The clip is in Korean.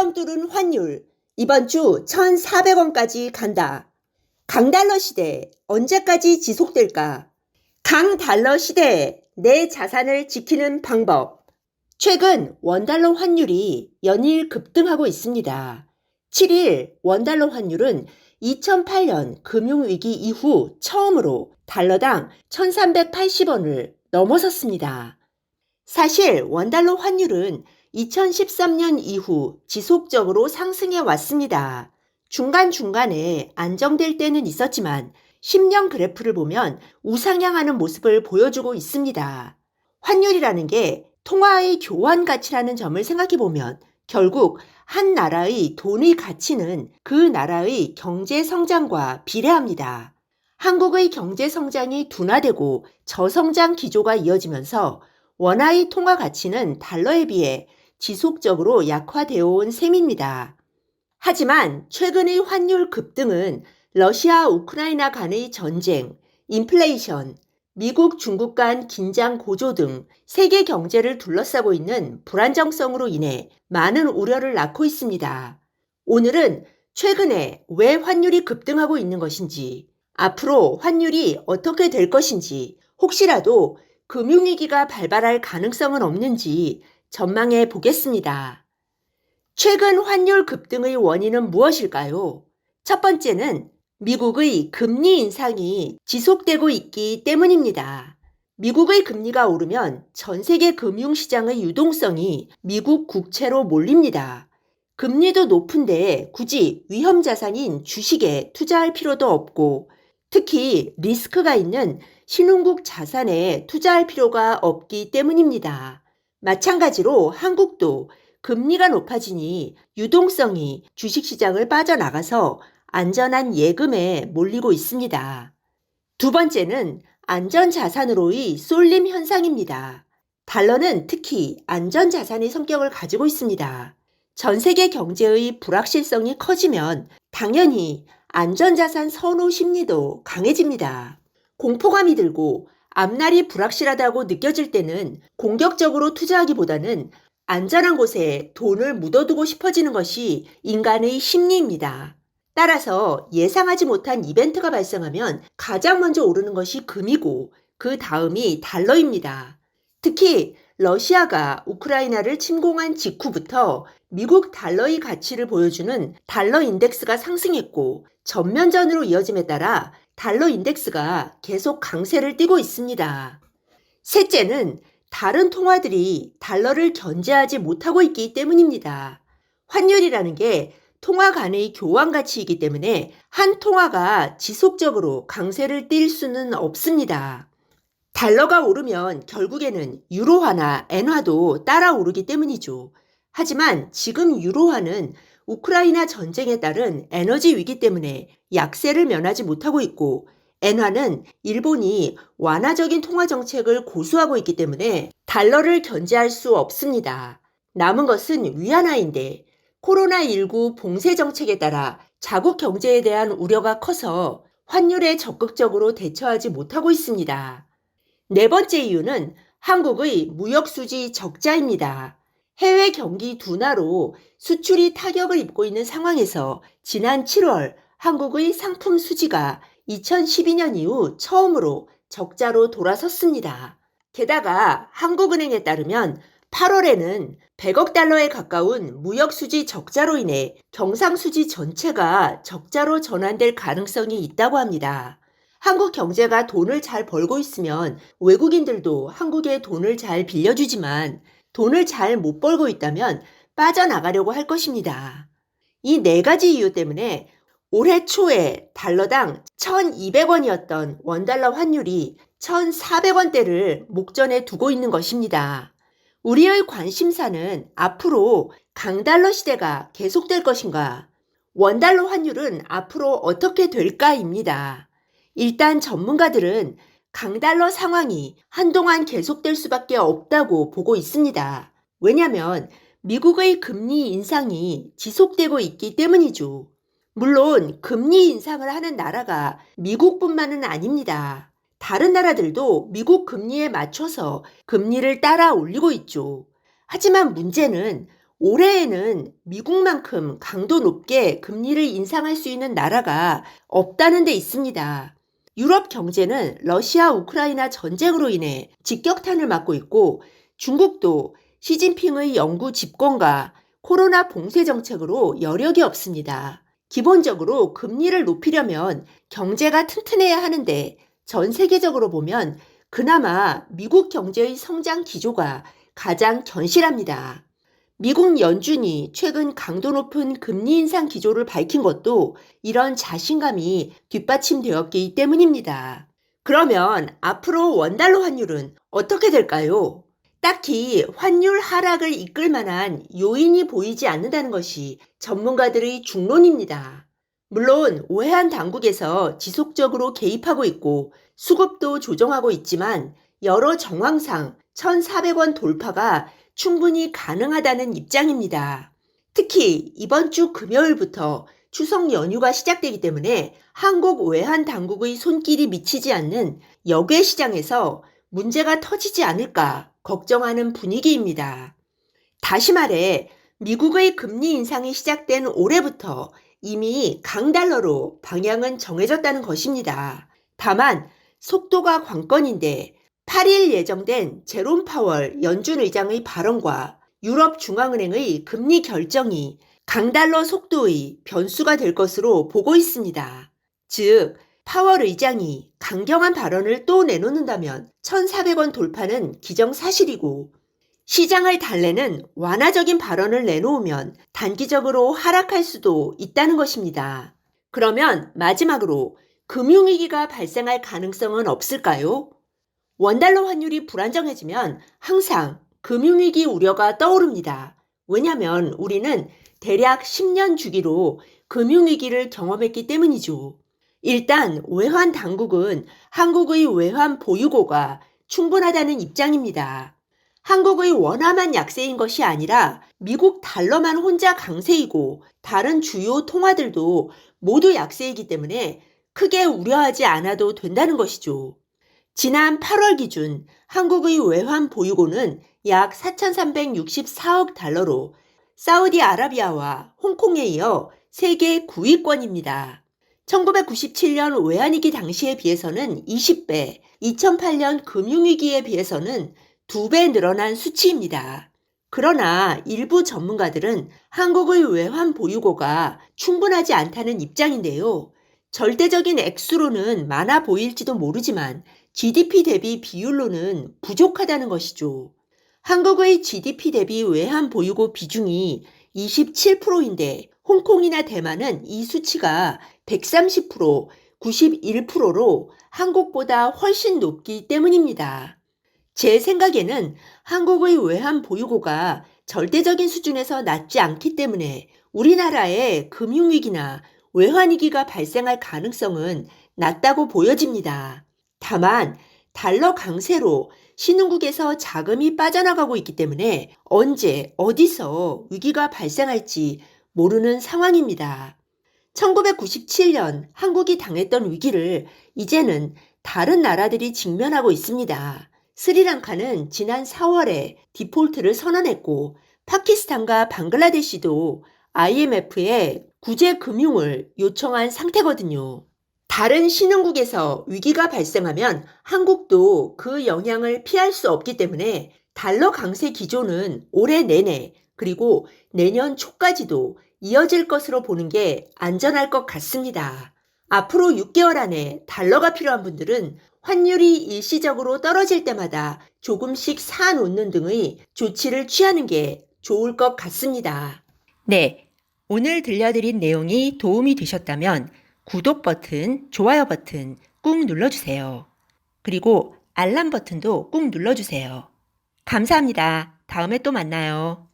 1,000원 뚫은 환율, 이번 주 1,400원까지 간다. 강달러 시대 언제까지 지속될까? 강달러 시대에 내 자산을 지키는 방법. 최근 원달러 환율이 연일 급등하고 있습니다. 7일 원달러 환율은 2008년 금융위기 이후 처음으로 달러당 1,380원을 넘어섰습니다. 사실 원달러 환율은 2013년 이후 지속적으로 상승해 왔습니다. 중간중간에 안정될 때는 있었지만 10년 그래프를 보면 우상향하는 모습을 보여주고 있습니다. 환율이라는 게 통화의 교환 가치라는 점을 생각해 보면 결국 한 나라의 돈의 가치는 그 나라의 경제 성장과 비례합니다. 한국의 경제 성장이 둔화되고 저성장 기조가 이어지면서 원화의 통화 가치는 달러에 비해 지속적으로 약화되어 온 셈입니다. 하지만 최근의 환율 급등은 러시아 우크라이나 간의 전쟁, 인플레이션, 미국 중국 간 긴장 고조 등 세계 경제를 둘러싸고 있는 불안정성으로 인해 많은 우려를 낳고 있습니다. 오늘은 최근에 왜 환율이 급등하고 있는 것인지, 앞으로 환율이 어떻게 될 것인지, 혹시라도 금융위기가 발발할 가능성은 없는지 전망해 보겠습니다. 최근 환율 급등의 원인은 무엇일까요? 첫 번째는 미국의 금리 인상이 지속되고 있기 때문입니다. 미국의 금리가 오르면 전 세계 금융시장의 유동성이 미국 국채로 몰립니다. 금리도 높은데 굳이 위험 자산인 주식에 투자할 필요도 없고 특히 리스크가 있는 신흥국 자산에 투자할 필요가 없기 때문입니다. 마찬가지로 한국도 금리가 높아지니 유동성이 주식시장을 빠져나가서 안전한 예금에 몰리고 있습니다. 두 번째는 안전자산으로의 쏠림 현상입니다. 달러는 특히 안전자산의 성격을 가지고 있습니다. 전 세계 경제의 불확실성이 커지면 당연히 안전자산 선호 심리도 강해집니다. 공포감이 들고 앞날이 불확실하다고 느껴질 때는 공격적으로 투자하기보다는 안전한 곳에 돈을 묻어두고 싶어지는 것이 인간의 심리입니다. 따라서 예상하지 못한 이벤트가 발생하면 가장 먼저 오르는 것이 금이고 그 다음이 달러입니다. 특히 러시아가 우크라이나를 침공한 직후부터 미국 달러의 가치를 보여주는 달러 인덱스가 상승했고 전면전으로 이어짐에 따라 달러 인덱스가 계속 강세를 띠고 있습니다. 셋째는 다른 통화들이 달러를 견제하지 못하고 있기 때문입니다. 환율이라는 게 통화 간의 교환 가치이기 때문에 한 통화가 지속적으로 강세를 띨 수는 없습니다. 달러가 오르면 결국에는 유로화나 엔화도 따라 오르기 때문이죠. 하지만 지금 유로화는 우크라이나 전쟁에 따른 에너지 위기 때문에 약세를 면하지 못하고 있고 엔화는 일본이 완화적인 통화 정책을 고수하고 있기 때문에 달러를 견제할 수 없습니다. 남은 것은 위안화인데 코로나19 봉쇄 정책에 따라 자국 경제에 대한 우려가 커서 환율에 적극적으로 대처하지 못하고 있습니다. 네 번째 이유는 한국의 무역수지 적자입니다. 해외 경기 둔화로 수출이 타격을 입고 있는 상황에서 지난 7월 한국의 상품 수지가 2012년 이후 처음으로 적자로 돌아섰습니다. 게다가 한국은행에 따르면 8월에는 100억 달러에 가까운 무역수지 적자로 인해 경상수지 전체가 적자로 전환될 가능성이 있다고 합니다. 한국 경제가 돈을 잘 벌고 있으면 외국인들도 한국에 돈을 잘 빌려주지만 돈을 잘 못 벌고 있다면 빠져나가려고 할 것입니다. 이 네 가지 이유 때문에 올해 초에 달러당 1,200원이었던 원달러 환율이 1,400원대를 목전에 두고 있는 것입니다. 우리의 관심사는 앞으로 강달러 시대가 계속될 것인가, 원달러 환율은 앞으로 어떻게 될까입니다. 일단 전문가들은 강달러 상황이 한동안 계속될 수밖에 없다고 보고 있습니다. 왜냐하면 미국의 금리 인상이 지속되고 있기 때문이죠. 물론 금리 인상을 하는 나라가 미국뿐만은 아닙니다. 다른 나라들도 미국 금리에 맞춰서 금리를 따라 올리고 있죠. 하지만 문제는 올해에는 미국만큼 강도 높게 금리를 인상할 수 있는 나라가 없다는 데 있습니다. 유럽 경제는 러시아 우크라이나 전쟁으로 인해 직격탄을 맞고 있고 중국도 시진핑의 영구 집권과 코로나 봉쇄 정책으로 여력이 없습니다. 기본적으로 금리를 높이려면 경제가 튼튼해야 하는데 전 세계적으로 보면 그나마 미국 경제의 성장 기조가 가장 견실합니다. 미국 연준이 최근 강도 높은 금리 인상 기조를 밝힌 것도 이런 자신감이 뒷받침되었기 때문입니다. 그러면 앞으로 원달러 환율은 어떻게 될까요? 딱히 환율 하락을 이끌 만한 요인이 보이지 않는다는 것이 전문가들의 중론입니다. 물론 외환 당국에서 지속적으로 개입하고 있고 수급도 조정하고 있지만 여러 정황상 1,400원 돌파가 충분히 가능하다는 입장입니다. 특히 이번 주 금요일부터 추석 연휴가 시작되기 때문에 한국 외환 당국의 손길이 미치지 않는 역외 시장에서 문제가 터지지 않을까 걱정하는 분위기입니다. 다시 말해 미국의 금리 인상이 시작된 올해부터 이미 강달러로 방향은 정해졌다는 것입니다. 다만 속도가 관건인데 8일 예정된 제롬 파월 연준 의장의 발언과 유럽 중앙은행의 금리 결정이 강달러 속도의 변수가 될 것으로 보고 있습니다. 즉, 파월 의장이 강경한 발언을 또 내놓는다면 1,400원 돌파는 기정사실이고 시장을 달래는 완화적인 발언을 내놓으면 단기적으로 하락할 수도 있다는 것입니다. 그러면 마지막으로 금융위기가 발생할 가능성은 없을까요? 원달러 환율이 불안정해지면 항상 금융위기 우려가 떠오릅니다. 왜냐하면 우리는 대략 10년 주기로 금융위기를 경험했기 때문이죠. 일단 외환 당국은 한국의 외환 보유고가 충분하다는 입장입니다. 한국의 원화만 약세인 것이 아니라 미국 달러만 혼자 강세이고 다른 주요 통화들도 모두 약세이기 때문에 크게 우려하지 않아도 된다는 것이죠. 지난 8월 기준 한국의 외환 보유고는 약 4,364억 달러로 사우디아라비아와 홍콩에 이어 세계 9위권입니다. 1997년 외환위기 당시에 비해서는 20배, 2008년 금융위기에 비해서는 2배 늘어난 수치입니다. 그러나 일부 전문가들은 한국의 외환 보유고가 충분하지 않다는 입장인데요. 절대적인 액수로는 많아 보일지도 모르지만 GDP 대비 비율로는 부족하다는 것이죠. 한국의 GDP 대비 외환 보유고 비중이 27%인데 홍콩이나 대만은 이 수치가 130%, 91%로 한국보다 훨씬 높기 때문입니다. 제 생각에는 한국의 외환 보유고가 절대적인 수준에서 낮지 않기 때문에 우리나라의 금융위기나 외환위기가 발생할 가능성은 낮다고 보여집니다. 다만 달러 강세로 신흥국에서 자금이 빠져나가고 있기 때문에 언제 어디서 위기가 발생할지 모르는 상황입니다. 1997년 한국이 당했던 위기를 이제는 다른 나라들이 직면하고 있습니다. 스리랑카는 지난 4월에 디폴트를 선언했고 파키스탄과 방글라데시도 IMF에 구제 금융을 요청한 상태거든요. 다른 신흥국에서 위기가 발생하면 한국도 그 영향을 피할 수 없기 때문에 달러 강세 기조는 올해 내내 그리고 내년 초까지도 이어질 것으로 보는 게 안전할 것 같습니다. 앞으로 6개월 안에 달러가 필요한 분들은 환율이 일시적으로 떨어질 때마다 조금씩 사놓는 등의 조치를 취하는 게 좋을 것 같습니다. 네, 오늘 들려드린 내용이 도움이 되셨다면 구독 버튼, 좋아요 버튼 꾹 눌러주세요. 그리고 알람 버튼도 꾹 눌러주세요. 감사합니다. 다음에 또 만나요.